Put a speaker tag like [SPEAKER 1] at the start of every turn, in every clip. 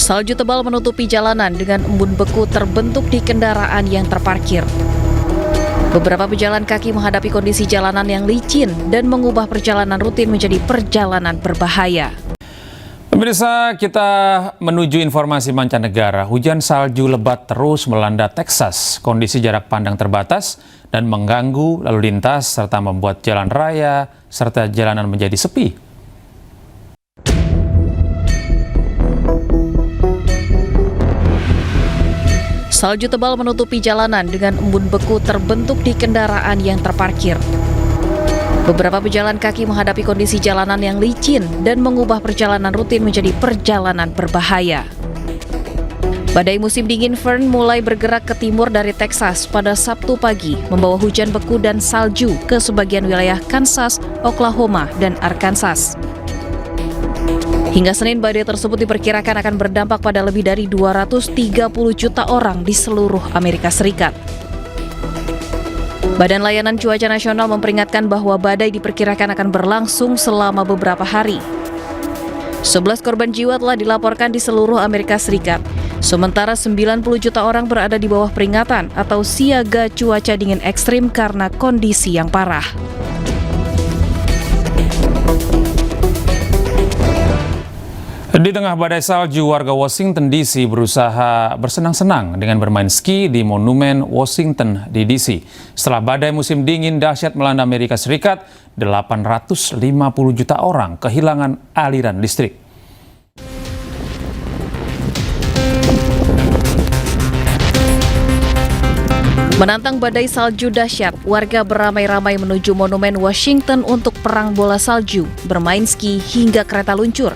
[SPEAKER 1] Salju tebal menutupi jalanan dengan embun beku terbentuk di kendaraan yang terparkir. Beberapa pejalan kaki menghadapi kondisi jalanan yang licin dan mengubah perjalanan rutin menjadi perjalanan berbahaya.
[SPEAKER 2] Pemirsa, kita menuju informasi mancanegara. Hujan salju lebat terus melanda Texas. Kondisi jarak pandang terbatas dan mengganggu lalu lintas serta membuat jalan raya serta jalanan menjadi sepi.
[SPEAKER 1] Salju tebal menutupi jalanan dengan embun beku terbentuk di kendaraan yang terparkir. Beberapa pejalan kaki menghadapi kondisi jalanan yang licin dan mengubah perjalanan rutin menjadi perjalanan berbahaya. Badai musim dingin Fern mulai bergerak ke timur dari Texas pada Sabtu pagi, membawa hujan beku dan salju ke sebagian wilayah Kansas, Oklahoma, dan Arkansas. Hingga Senin, badai tersebut diperkirakan akan berdampak pada lebih dari 230 juta orang di seluruh Amerika Serikat. Badan Layanan Cuaca Nasional memperingatkan bahwa badai diperkirakan akan berlangsung selama beberapa hari. 11 korban jiwa telah dilaporkan di seluruh Amerika Serikat, sementara 90 juta orang berada di bawah peringatan atau siaga cuaca dingin ekstrim karena kondisi yang parah.
[SPEAKER 2] Di tengah badai salju, warga Washington DC berusaha bersenang-senang dengan bermain ski di Monumen Washington di DC. Setelah badai musim dingin dahsyat melanda Amerika Serikat, 850 juta orang kehilangan aliran listrik.
[SPEAKER 1] Menantang badai salju dahsyat, warga beramai-ramai menuju Monumen Washington untuk perang bola salju, bermain ski hingga kereta luncur.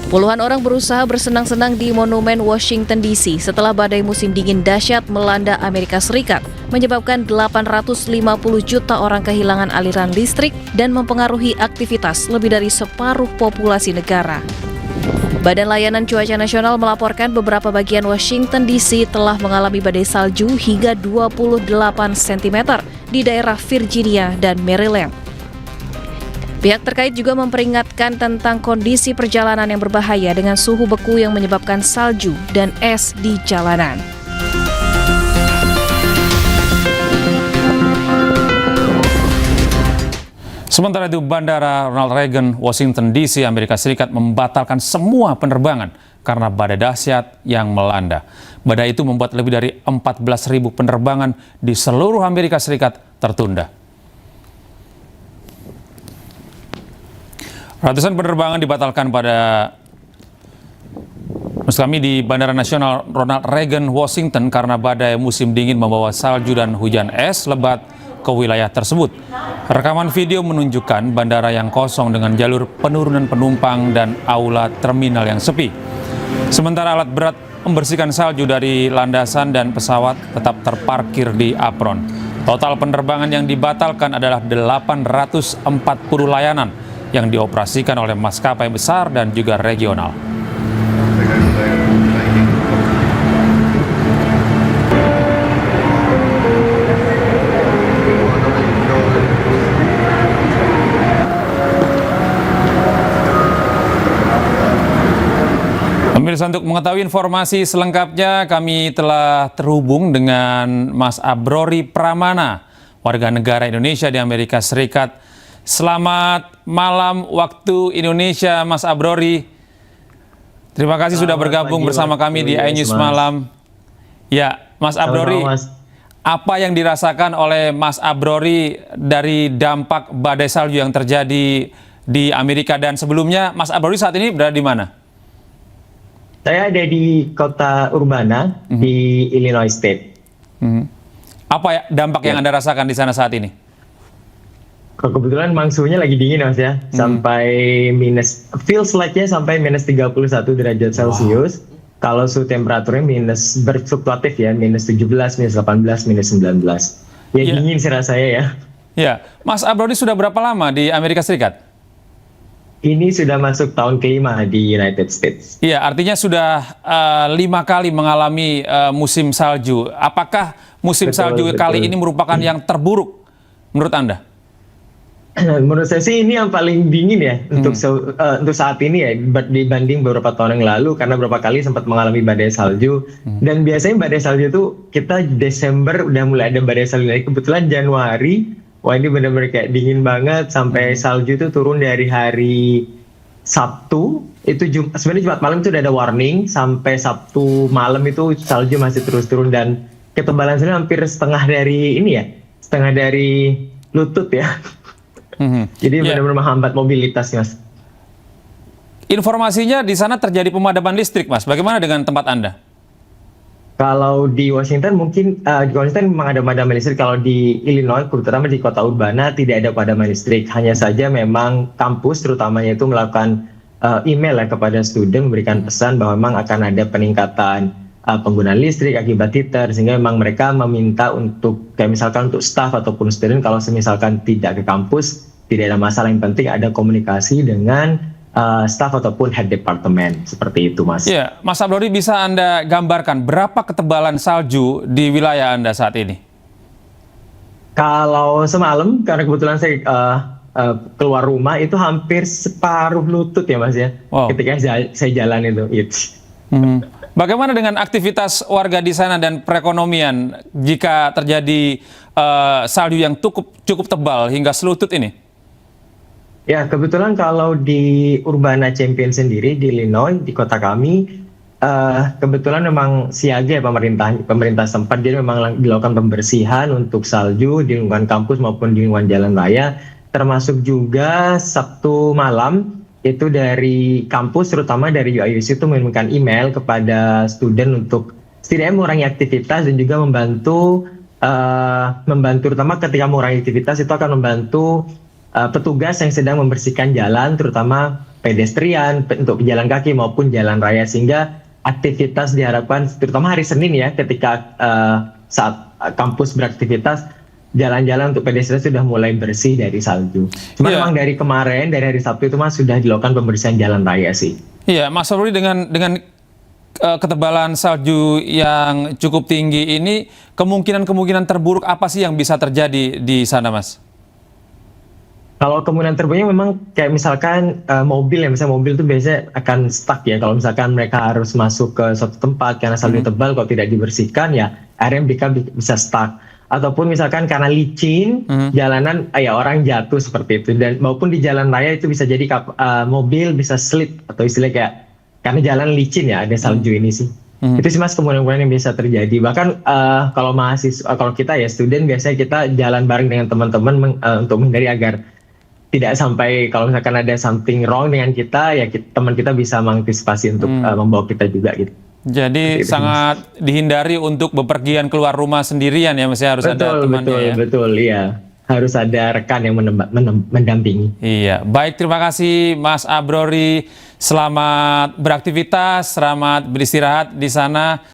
[SPEAKER 1] Puluhan orang berusaha bersenang-senang di Monumen Washington DC setelah badai musim dingin dahsyat melanda Amerika Serikat, menyebabkan 850 juta orang kehilangan aliran listrik dan mempengaruhi aktivitas lebih dari separuh populasi negara. Badan Layanan Cuaca Nasional melaporkan beberapa bagian Washington DC telah mengalami badai salju hingga 28 cm di daerah Virginia dan Maryland. Pihak terkait juga memperingatkan tentang kondisi perjalanan yang berbahaya dengan suhu beku yang menyebabkan salju dan es di jalanan.
[SPEAKER 2] Sementara itu, Bandara Ronald Reagan, Washington DC, Amerika Serikat membatalkan semua penerbangan karena badai dahsyat yang melanda. Badai itu membuat lebih dari 14.000 penerbangan di seluruh Amerika Serikat tertunda. Ratusan penerbangan dibatalkan di Bandara Nasional Ronald Reagan, Washington karena badai musim dingin membawa salju dan hujan es lebat ke wilayah tersebut. Rekaman video menunjukkan bandara yang kosong dengan jalur penurunan penumpang dan aula terminal yang sepi. Sementara alat berat membersihkan salju dari landasan dan pesawat tetap terparkir di apron. Total penerbangan yang dibatalkan adalah 840 layanan yang dioperasikan oleh maskapai besar dan juga regional. Pemirsa, untuk mengetahui informasi selengkapnya, kami telah terhubung dengan Mas Abrori Pramana, warga negara Indonesia di Amerika Serikat. Selamat malam waktu Indonesia, Mas Abrori. Terima kasih sudah bergabung bersama kami di iNews Malam. Ya, Mas Abrori, apa yang dirasakan oleh Mas Abrori dari dampak badai salju yang terjadi di Amerika, dan sebelumnya Mas Abrori saat ini berada di mana?
[SPEAKER 3] Saya ada di kota Urbana di Illinois State.
[SPEAKER 2] Apa ya dampak yang Anda rasakan di sana saat ini?
[SPEAKER 3] Kebetulan memang suhunya lagi dingin, Mas, ya. Sampai feels like-nya sampai minus 31 derajat Celcius. Kalau suhu temperaturnya berfluktuatif ya, minus 17, minus 18, minus 19. Ya, dingin sih rasanya ya.
[SPEAKER 2] Ya, Mas Abrori sudah berapa lama di Amerika Serikat?
[SPEAKER 3] Ini sudah masuk tahun ke-5 di United States.
[SPEAKER 2] Iya, artinya sudah 5 kali mengalami musim salju. Apakah musim salju kali ini merupakan yang terburuk menurut Anda?
[SPEAKER 3] Menurut saya sih ini yang paling dingin ya untuk saat ini ya dibanding beberapa tahun yang lalu, karena beberapa kali sempat mengalami badai salju. Dan biasanya badai salju itu kita Desember udah mulai ada badai salju lagi. Kebetulan Januari, wah ini benar-benar kayak dingin banget sampai salju itu turun dari hari Sabtu itu sebenarnya Jumat malam itu udah ada warning, sampai Sabtu malam itu salju masih terus turun dan ketebalan sana hampir setengah dari ini ya, setengah dari lutut ya. Jadi benar-benar menghambat mobilitas, Mas.
[SPEAKER 2] Informasinya di sana terjadi pemadaman listrik, Mas. Bagaimana dengan tempat Anda?
[SPEAKER 3] Kalau di Washington mungkin di Washington memang ada pemadaman listrik. Kalau di Illinois, terutama di kota Urbana, tidak ada pemadaman listrik. Hanya saja memang kampus terutamanya itu melakukan email ya kepada student, memberikan pesan bahwa memang akan ada peningkatan penggunaan listrik akibat heater, sehingga memang mereka meminta untuk kayak misalkan untuk staff ataupun student kalau misalkan tidak ke kampus tidak ada masalah, yang penting ada komunikasi dengan staff ataupun head departemen, seperti itu, Mas.
[SPEAKER 2] Iya, Mas Abrori, bisa Anda gambarkan berapa ketebalan salju di wilayah Anda saat ini?
[SPEAKER 3] Kalau semalam, karena kebetulan saya keluar rumah itu hampir separuh lutut ya, Mas ya.
[SPEAKER 2] Wow.
[SPEAKER 3] Ketika saya jalan itu.
[SPEAKER 2] Bagaimana dengan aktivitas warga di sana dan perekonomian jika terjadi salju yang cukup tebal hingga selutut ini?
[SPEAKER 3] Ya, kebetulan kalau di Urbana Champion sendiri di Illinois, di kota kami, kebetulan memang siaga ya pemerintah sempat, jadi memang dilakukan pembersihan untuk salju di lingkungan kampus maupun di lingkungan jalan raya, termasuk juga Sabtu malam itu dari kampus, terutama dari UIUC itu mengirimkan email kepada student untuk setidaknya mengurangi aktivitas dan juga membantu terutama ketika mengurangi aktivitas itu akan membantu petugas yang sedang membersihkan jalan, terutama pedestrian untuk pejalan kaki maupun jalan raya, sehingga aktivitas diharapkan terutama hari Senin ya, ketika saat kampus beraktivitas, jalan-jalan untuk pedestrian sudah mulai bersih dari salju. Cuma memang dari kemarin, dari hari Sabtu itu Mas sudah dilakukan pembersihan jalan raya sih.
[SPEAKER 2] Iya, Mas Abrori, dengan ketebalan salju yang cukup tinggi ini, kemungkinan terburuk apa sih yang bisa terjadi di sana, Mas?
[SPEAKER 3] Kalau kemungkinan terburuknya memang kayak misalkan mobil ya, misalnya mobil itu biasanya akan stuck ya, kalau misalkan mereka harus masuk ke suatu tempat karena salju tebal, kalau tidak dibersihkan ya akhirnya mereka bisa stuck. Ataupun misalkan karena licin jalanan ya orang jatuh seperti itu, dan maupun di jalan raya itu bisa jadi mobil bisa slip atau istilahnya kayak karena jalan licin ya ada salju ini sih. Itu sih Mas kemungkinan yang bisa terjadi. Bahkan kalau mahasiswa, kalau kita ya student, biasanya kita jalan bareng dengan teman-teman untuk menghindari agar tidak sampai kalau misalkan ada something wrong dengan kita ya teman kita bisa mengantisipasi untuk membawa kita juga gitu.
[SPEAKER 2] Jadi sangat dihindari untuk bepergian keluar rumah sendirian ya, Mas, harus ada temannya.
[SPEAKER 3] Betul, iya. Harus ada rekan yang mendampingi.
[SPEAKER 2] Iya, baik, terima kasih Mas Abrori. Selamat beraktivitas, selamat beristirahat di sana.